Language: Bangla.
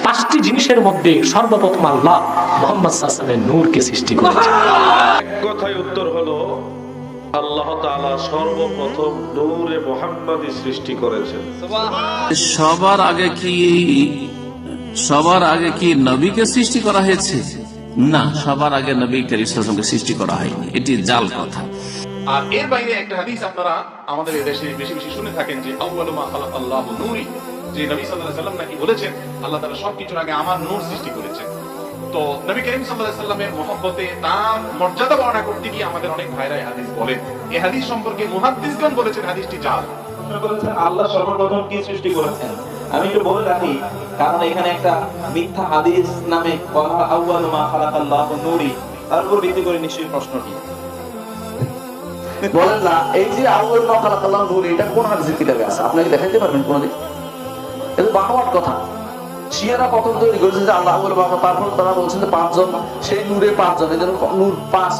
5টি জিনিসের মধ্যে সর্বপ্রথম আল্লাহ মুহাম্মদ সাল্লাল্লাহু আলাইহি ওয়াসাল্লামের নূরকে সৃষ্টি করেছেন। কথায় উত্তর হলো আল্লাহ তাআলা সর্বপ্রথম নূরে মুহাম্মাদি সৃষ্টি করেছেন। সবার আগে কি নবীকে সৃষ্টি করা হয়েছে? না, সবার আগে নবী করিম সাল্লাল্লাহু আলাইহি ওয়াসাল্লামকে সৃষ্টি করা হয়নি। এটি জাল কথা। আর এর বাইরে একটা হাদিস আপনারা আমাদের এই দেশে বেশি বেশি শুনে থাকেন যে আউয়ালু মা খালাকাল্লাহু নূরি, যে নবী সাল্লাল্লাহু আলাইহি ওয়াসাল্লাম নাকি বলেছেন আল্লাহ তাআলা সবকিছুর আগে আমার নূর সৃষ্টি করেছেন। তো নবী করিম সাল্লাল্লাহু আলাইহি ওয়াসাল্লামের মহব্বতে তার মর্যাদা বর্ণনা করতে গিয়ে আমাদের অনেক ভাইরা এই হাদিস বলেন। এই হাদিস সম্পর্কে মুহাদ্দিসগণ বলেছেন হাদিসটি জাল। আল্লাহ সর্বপ্রথম কি সৃষ্টি করেছেন আমি একটু বলে রাখি, কারণ এখানে একটা মিথ্যা হাদিস নামে আউয়ালু মা খালাকাল্লাহু নূরি, তার উপর ভিত্তি করে নিশ্চয়ই প্রশ্নটি বলেন না। এই যে আউয়ালু মা খালাকাল্লাহু নূরি, এটা কোন হাদিসে কিতাবে আছে? আপনাকে দেখাইতে পারবেন কোনদিন? এটা বানোয়াট কথা। শিয়ারা কত তৈরি করেছে যে আল্লাহ আউয়ালু মা, তারপর তারা বলছেন যে 5 জন, সেই নূরে 5 জন, এদের নূর 5